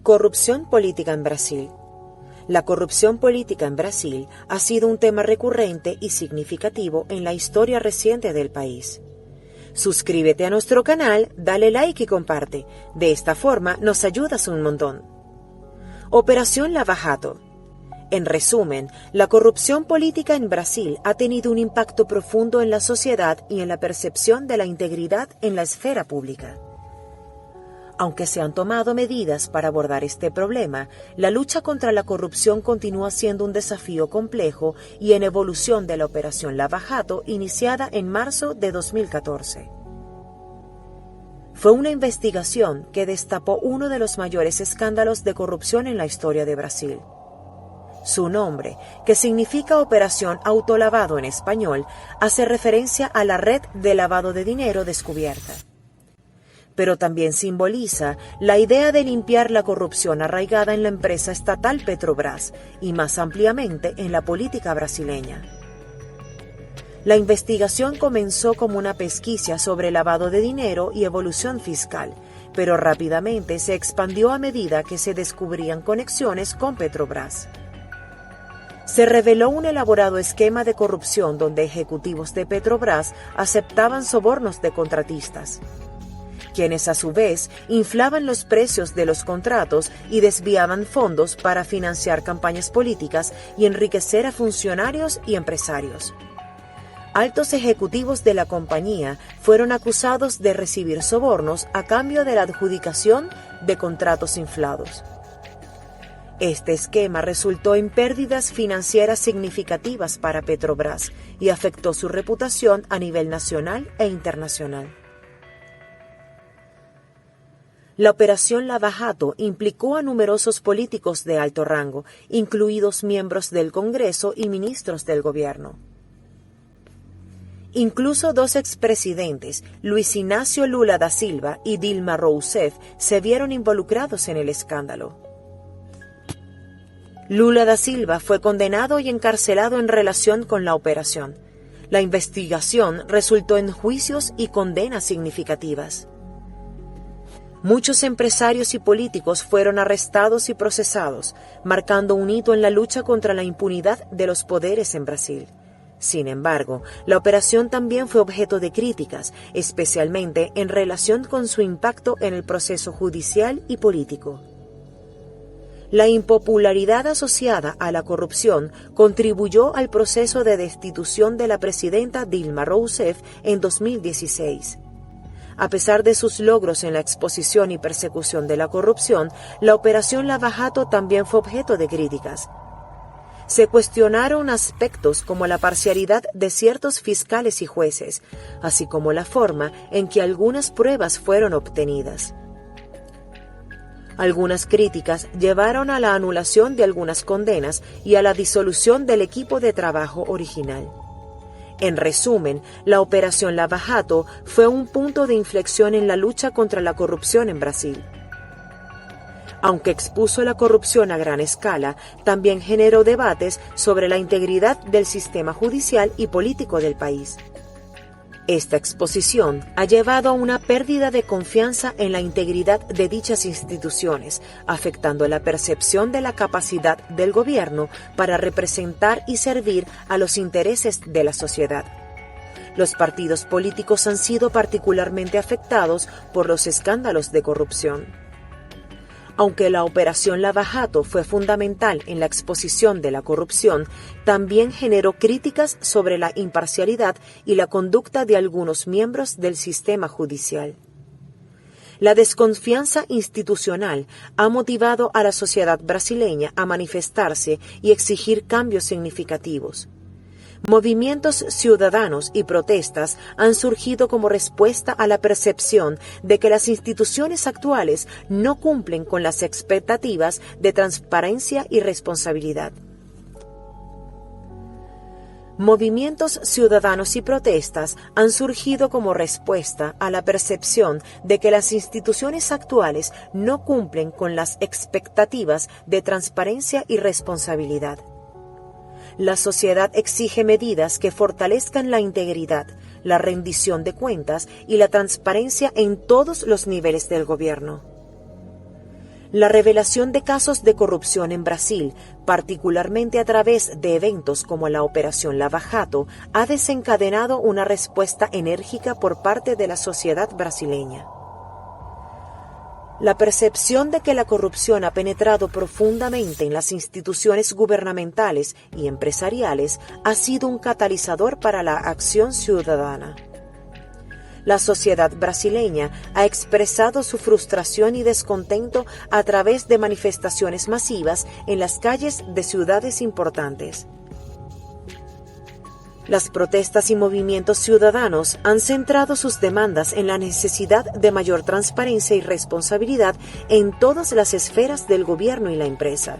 Corrupción política en Brasil. La corrupción política en Brasil ha sido un tema recurrente y significativo en la historia reciente del país. Suscríbete a nuestro canal, dale like y comparte. De esta forma nos ayudas un montón. Operación Lava Jato. En resumen, la corrupción política en Brasil ha tenido un impacto profundo en la sociedad y en la percepción de la integridad en la esfera pública. Aunque se han tomado medidas para abordar este problema, la lucha contra la corrupción continúa siendo un desafío complejo y en evolución de la Operación Lava Jato iniciada en marzo de 2014. Fue una investigación que destapó uno de los mayores escándalos de corrupción en la historia de Brasil. Su nombre, que significa Operación Autolavado en español, hace referencia a la red de lavado de dinero descubierta. Pero también simboliza la idea de limpiar la corrupción arraigada en la empresa estatal Petrobras y más ampliamente en la política brasileña. La investigación comenzó como una pesquisa sobre lavado de dinero y evolución fiscal, pero rápidamente se expandió a medida que se descubrían conexiones con Petrobras. Se reveló un elaborado esquema de corrupción donde ejecutivos de Petrobras aceptaban sobornos de contratistas, quienes a su vez inflaban los precios de los contratos y desviaban fondos para financiar campañas políticas y enriquecer a funcionarios y empresarios. Altos ejecutivos de la compañía fueron acusados de recibir sobornos a cambio de la adjudicación de contratos inflados. Este esquema resultó en pérdidas financieras significativas para Petrobras y afectó su reputación a nivel nacional e internacional. La Operación Lava Jato implicó a numerosos políticos de alto rango, incluidos miembros del Congreso y ministros del gobierno. Incluso dos expresidentes, Luiz Inácio Lula da Silva y Dilma Rousseff, se vieron involucrados en el escándalo. Lula da Silva fue condenado y encarcelado en relación con la operación. La investigación resultó en juicios y condenas significativas. Muchos empresarios y políticos fueron arrestados y procesados, marcando un hito en la lucha contra la impunidad de los poderes en Brasil. Sin embargo, la operación también fue objeto de críticas, especialmente en relación con su impacto en el proceso judicial y político. La impopularidad asociada a la corrupción contribuyó al proceso de destitución de la presidenta Dilma Rousseff en 2016. A pesar de sus logros en la exposición y persecución de la corrupción, la Operación Lava Jato también fue objeto de críticas. Se cuestionaron aspectos como la parcialidad de ciertos fiscales y jueces, así como la forma en que algunas pruebas fueron obtenidas. Algunas críticas llevaron a la anulación de algunas condenas y a la disolución del equipo de trabajo original. En resumen, la Operación Lava Jato fue un punto de inflexión en la lucha contra la corrupción en Brasil. Aunque expuso la corrupción a gran escala, también generó debates sobre la integridad del sistema judicial y político del país. Esta exposición ha llevado a una pérdida de confianza en la integridad de dichas instituciones, afectando la percepción de la capacidad del gobierno para representar y servir a los intereses de la sociedad. Los partidos políticos han sido particularmente afectados por los escándalos de corrupción. Aunque la Operación Lava Jato fue fundamental en la exposición de la corrupción, también generó críticas sobre la imparcialidad y la conducta de algunos miembros del sistema judicial. La desconfianza institucional ha motivado a la sociedad brasileña a manifestarse y exigir cambios significativos. Movimientos ciudadanos y protestas han surgido como respuesta a la percepción de que las instituciones actuales no cumplen con las expectativas de transparencia y responsabilidad. Movimientos ciudadanos y protestas han surgido como respuesta a la percepción de que las instituciones actuales no cumplen con las expectativas de transparencia y responsabilidad. La sociedad exige medidas que fortalezcan la integridad, la rendición de cuentas y la transparencia en todos los niveles del gobierno. La revelación de casos de corrupción en Brasil, particularmente a través de eventos como la Operación Lava Jato, ha desencadenado una respuesta enérgica por parte de la sociedad brasileña. La percepción de que la corrupción ha penetrado profundamente en las instituciones gubernamentales y empresariales ha sido un catalizador para la acción ciudadana. La sociedad brasileña ha expresado su frustración y descontento a través de manifestaciones masivas en las calles de ciudades importantes. Las protestas y movimientos ciudadanos han centrado sus demandas en la necesidad de mayor transparencia y responsabilidad en todas las esferas del gobierno y la empresa.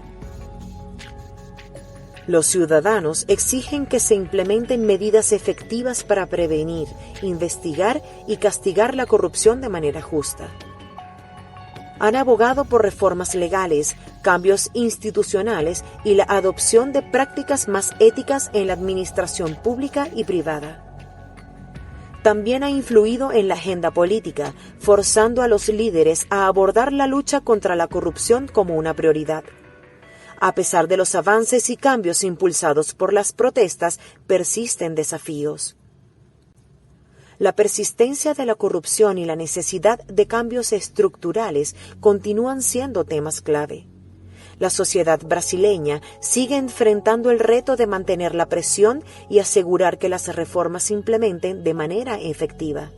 Los ciudadanos exigen que se implementen medidas efectivas para prevenir, investigar y castigar la corrupción de manera justa. Han abogado por reformas legales, cambios institucionales y la adopción de prácticas más éticas en la administración pública y privada. También ha influido en la agenda política, forzando a los líderes a abordar la lucha contra la corrupción como una prioridad. A pesar de los avances y cambios impulsados por las protestas, persisten desafíos. La persistencia de la corrupción y la necesidad de cambios estructurales continúan siendo temas clave. La sociedad brasileña sigue enfrentando el reto de mantener la presión y asegurar que las reformas se implementen de manera efectiva.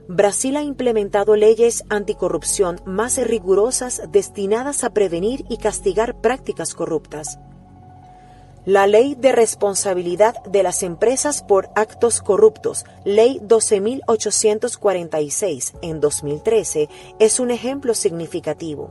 Brasil ha implementado leyes anticorrupción más rigurosas destinadas a prevenir y castigar prácticas corruptas. La Ley de Responsabilidad de las Empresas por Actos Corruptos, Ley 12.846, en 2013, es un ejemplo significativo.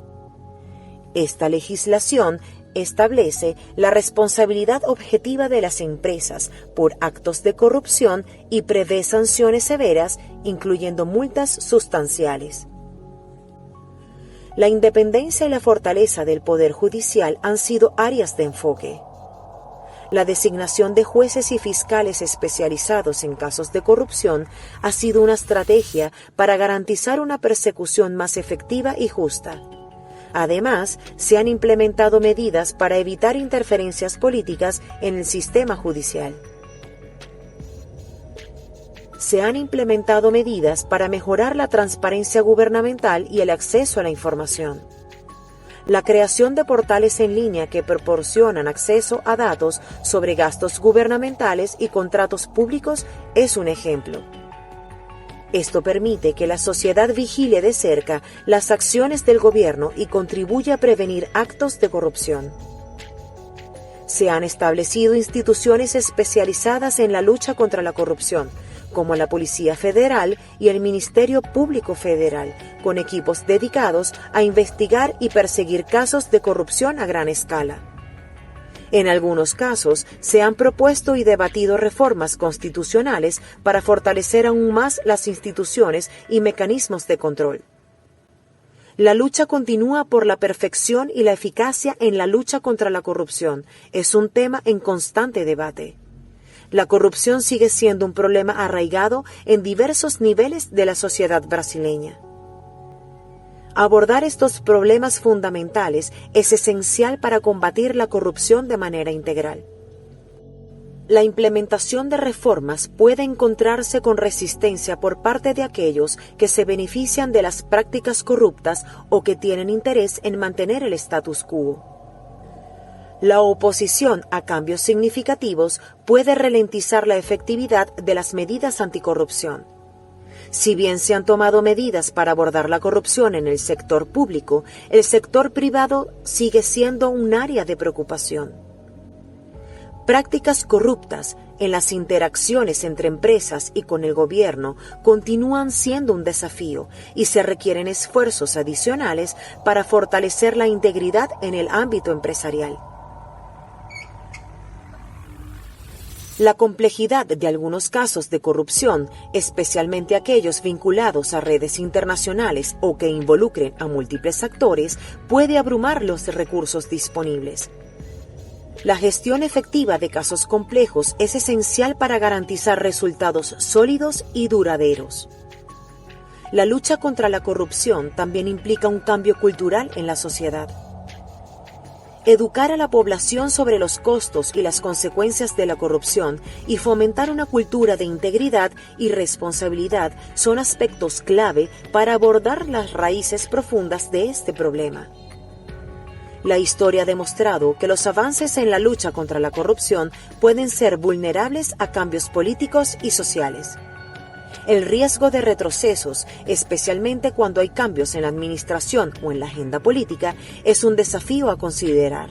Esta legislación establece la responsabilidad objetiva de las empresas por actos de corrupción y prevé sanciones severas, incluyendo multas sustanciales. La independencia y la fortaleza del Poder Judicial han sido áreas de enfoque. La designación de jueces y fiscales especializados en casos de corrupción ha sido una estrategia para garantizar una persecución más efectiva y justa. Además, se han implementado medidas para evitar interferencias políticas en el sistema judicial. Se han implementado medidas para mejorar la transparencia gubernamental y el acceso a la información. La creación de portales en línea que proporcionan acceso a datos sobre gastos gubernamentales y contratos públicos es un ejemplo. Esto permite que la sociedad vigile de cerca las acciones del gobierno y contribuya a prevenir actos de corrupción. Se han establecido instituciones especializadas en la lucha contra la corrupción, como la Policía Federal y el Ministerio Público Federal, con equipos dedicados a investigar y perseguir casos de corrupción a gran escala. En algunos casos, se han propuesto y debatido reformas constitucionales para fortalecer aún más las instituciones y mecanismos de control. La lucha continúa por la perfección y la eficacia en la lucha contra la corrupción. Es un tema en constante debate. La corrupción sigue siendo un problema arraigado en diversos niveles de la sociedad brasileña. Abordar estos problemas fundamentales es esencial para combatir la corrupción de manera integral. La implementación de reformas puede encontrarse con resistencia por parte de aquellos que se benefician de las prácticas corruptas o que tienen interés en mantener el status quo. La oposición a cambios significativos puede ralentizar la efectividad de las medidas anticorrupción. Si bien se han tomado medidas para abordar la corrupción en el sector público, el sector privado sigue siendo un área de preocupación. Prácticas corruptas en las interacciones entre empresas y con el gobierno continúan siendo un desafío y se requieren esfuerzos adicionales para fortalecer la integridad en el ámbito empresarial. La complejidad de algunos casos de corrupción, especialmente aquellos vinculados a redes internacionales o que involucren a múltiples actores, puede abrumar los recursos disponibles. La gestión efectiva de casos complejos es esencial para garantizar resultados sólidos y duraderos. La lucha contra la corrupción también implica un cambio cultural en la sociedad. Educar a la población sobre los costos y las consecuencias de la corrupción y fomentar una cultura de integridad y responsabilidad son aspectos clave para abordar las raíces profundas de este problema. La historia ha demostrado que los avances en la lucha contra la corrupción pueden ser vulnerables a cambios políticos y sociales. El riesgo de retrocesos, especialmente cuando hay cambios en la administración o en la agenda política, es un desafío a considerar.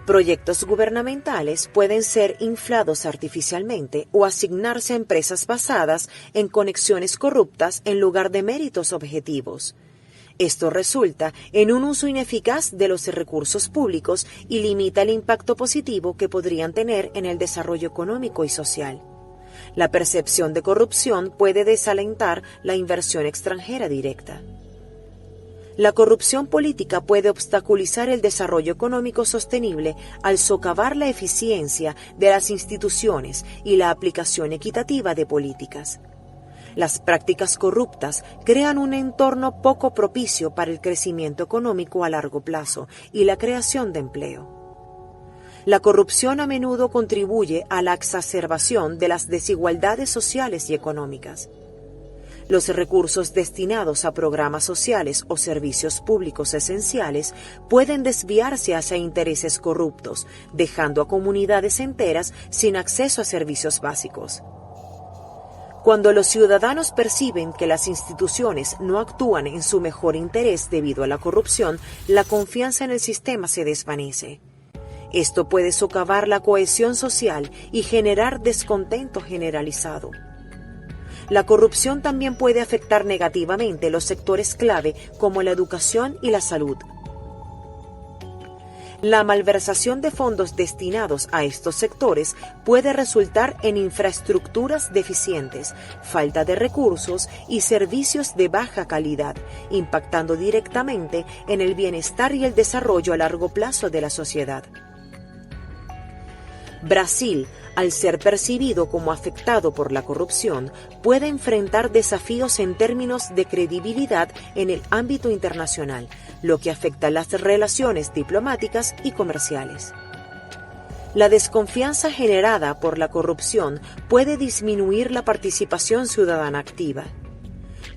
Proyectos gubernamentales pueden ser inflados artificialmente o asignarse a empresas basadas en conexiones corruptas en lugar de méritos objetivos. Esto resulta en un uso ineficaz de los recursos públicos y limita el impacto positivo que podrían tener en el desarrollo económico y social. La percepción de corrupción puede desalentar la inversión extranjera directa. La corrupción política puede obstaculizar el desarrollo económico sostenible al socavar la eficiencia de las instituciones y la aplicación equitativa de políticas. Las prácticas corruptas crean un entorno poco propicio para el crecimiento económico a largo plazo y la creación de empleo. La corrupción a menudo contribuye a la exacerbación de las desigualdades sociales y económicas. Los recursos destinados a programas sociales o servicios públicos esenciales pueden desviarse hacia intereses corruptos, dejando a comunidades enteras sin acceso a servicios básicos. Cuando los ciudadanos perciben que las instituciones no actúan en su mejor interés debido a la corrupción, la confianza en el sistema se desvanece. Esto puede socavar la cohesión social y generar descontento generalizado. La corrupción también puede afectar negativamente los sectores clave como la educación y la salud. La malversación de fondos destinados a estos sectores puede resultar en infraestructuras deficientes, falta de recursos y servicios de baja calidad, impactando directamente en el bienestar y el desarrollo a largo plazo de la sociedad. Brasil, al ser percibido como afectado por la corrupción, puede enfrentar desafíos en términos de credibilidad en el ámbito internacional, lo que afecta las relaciones diplomáticas y comerciales. La desconfianza generada por la corrupción puede disminuir la participación ciudadana activa.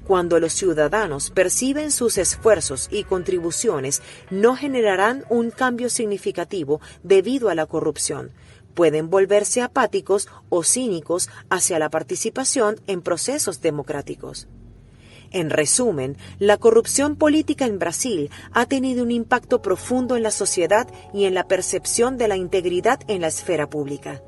Cuando los ciudadanos perciben sus esfuerzos y contribuciones no generarán un cambio significativo debido a la corrupción, pueden volverse apáticos o cínicos hacia la participación en procesos democráticos. En resumen, la corrupción política en Brasil ha tenido un impacto profundo en la sociedad y en la percepción de la integridad en la esfera pública.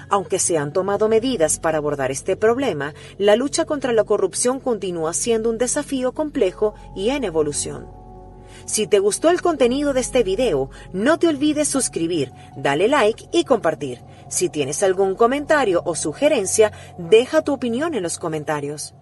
Aunque se han tomado medidas para abordar este problema, la lucha contra la corrupción continúa siendo un desafío complejo y en evolución. Si te gustó el contenido de este video, no te olvides suscribir, dale like y compartir. Si tienes algún comentario o sugerencia, deja tu opinión en los comentarios.